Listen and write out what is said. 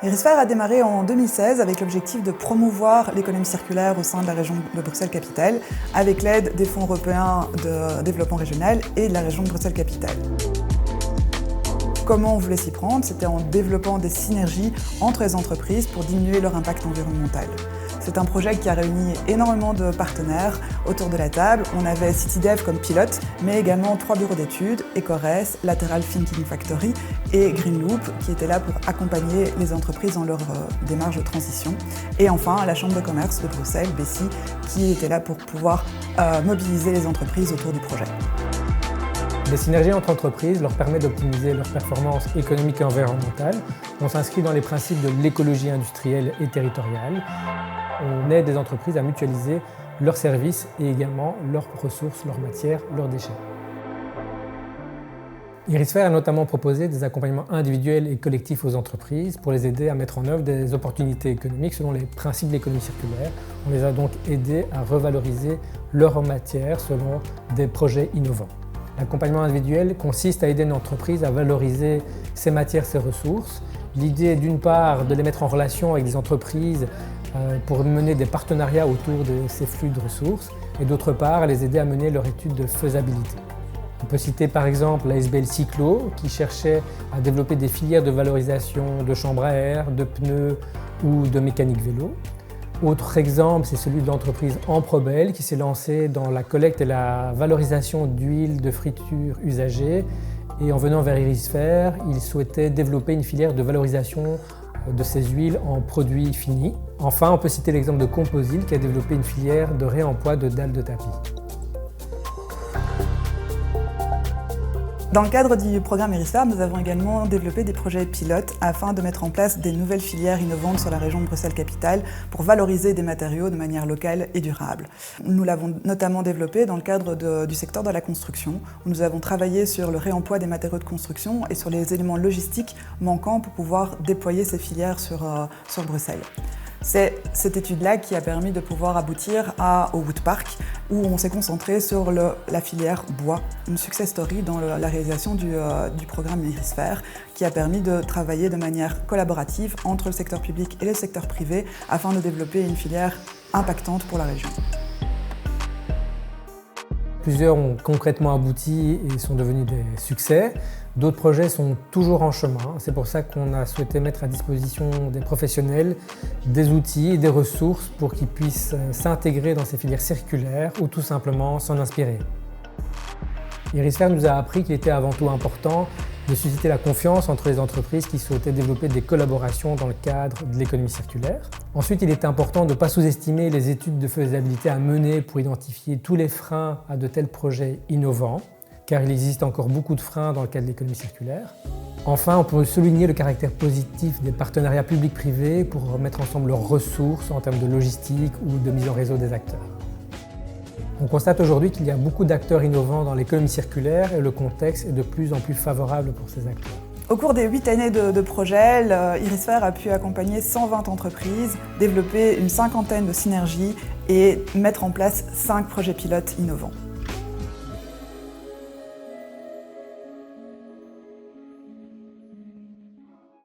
Irisphère a démarré en 2016 avec l'objectif de promouvoir l'économie circulaire au sein de la région de Bruxelles-Capitale avec l'aide des fonds européens de développement régional et de la région de Bruxelles-Capitale. Comment on voulait s'y prendre? C'était en développant des synergies entre les entreprises pour diminuer leur impact environnemental. C'est un projet qui a réuni énormément de partenaires autour de la table. On avait CityDev comme pilote, mais également 3 bureaux d'études, Ecores, Lateral Thinking Factory et Greenloop, qui étaient là pour accompagner les entreprises dans leur démarche de transition. Et enfin, la Chambre de commerce de Bruxelles, BECI, qui était là pour pouvoir mobiliser les entreprises autour du projet. Les synergies entre entreprises leur permettent d'optimiser leurs performances économiques et environnementales. On s'inscrit dans les principes de l'écologie industrielle et territoriale. On aide les entreprises à mutualiser leurs services et également leurs ressources, leurs matières, leurs déchets. Irisphère a notamment proposé des accompagnements individuels et collectifs aux entreprises pour les aider à mettre en œuvre des opportunités économiques selon les principes de l'économie circulaire. On les a donc aidés à revaloriser leurs matières selon des projets innovants. L'accompagnement individuel consiste à aider une entreprise à valoriser ses matières, ses ressources. L'idée est d'une part de les mettre en relation avec des entreprises pour mener des partenariats autour de ces flux de ressources et d'autre part à les aider à mener leur étude de faisabilité. On peut citer par exemple l'ASBL Cyclo qui cherchait à développer des filières de valorisation de chambres à air, de pneus ou de mécanique vélo. Autre exemple, c'est celui de l'entreprise Amprobel qui s'est lancée dans la collecte et la valorisation d'huiles de friture usagées. Et en venant vers Irisphère, il souhaitait développer une filière de valorisation de ces huiles en produits finis. Enfin, on peut citer l'exemple de Composil qui a développé une filière de réemploi de dalles de tapis. Dans le cadre du programme Irisphère, nous avons également développé des projets pilotes afin de mettre en place des nouvelles filières innovantes sur la région de Bruxelles-Capitale pour valoriser des matériaux de manière locale et durable. Nous l'avons notamment développé dans le cadre du secteur de la construction, où nous avons travaillé sur le réemploi des matériaux de construction et sur les éléments logistiques manquants pour pouvoir déployer ces filières sur Bruxelles. C'est cette étude-là qui a permis de pouvoir aboutir au Woodpark, où on s'est concentré sur la filière bois, une success story dans la réalisation du programme Irisphère, qui a permis de travailler de manière collaborative entre le secteur public et le secteur privé afin de développer une filière impactante pour la région. Plusieurs ont concrètement abouti et sont devenus des succès. D'autres projets sont toujours en chemin. C'est pour ça qu'on a souhaité mettre à disposition des professionnels des outils et des ressources pour qu'ils puissent s'intégrer dans ces filières circulaires ou tout simplement s'en inspirer. Irisphère nous a appris qu'il était avant tout important de susciter la confiance entre les entreprises qui souhaitaient développer des collaborations dans le cadre de l'économie circulaire. Ensuite, il est important de ne pas sous-estimer les études de faisabilité à mener pour identifier tous les freins à de tels projets innovants, car il existe encore beaucoup de freins dans le cadre de l'économie circulaire. Enfin, on peut souligner le caractère positif des partenariats publics-privés pour mettre ensemble leurs ressources en termes de logistique ou de mise en réseau des acteurs. On constate aujourd'hui qu'il y a beaucoup d'acteurs innovants dans l'économie circulaire et le contexte est de plus en plus favorable pour ces acteurs. Au cours des 8 années de projet, Irisphère a pu accompagner 120 entreprises, développer une 50aine de synergies et mettre en place 5 projets pilotes innovants.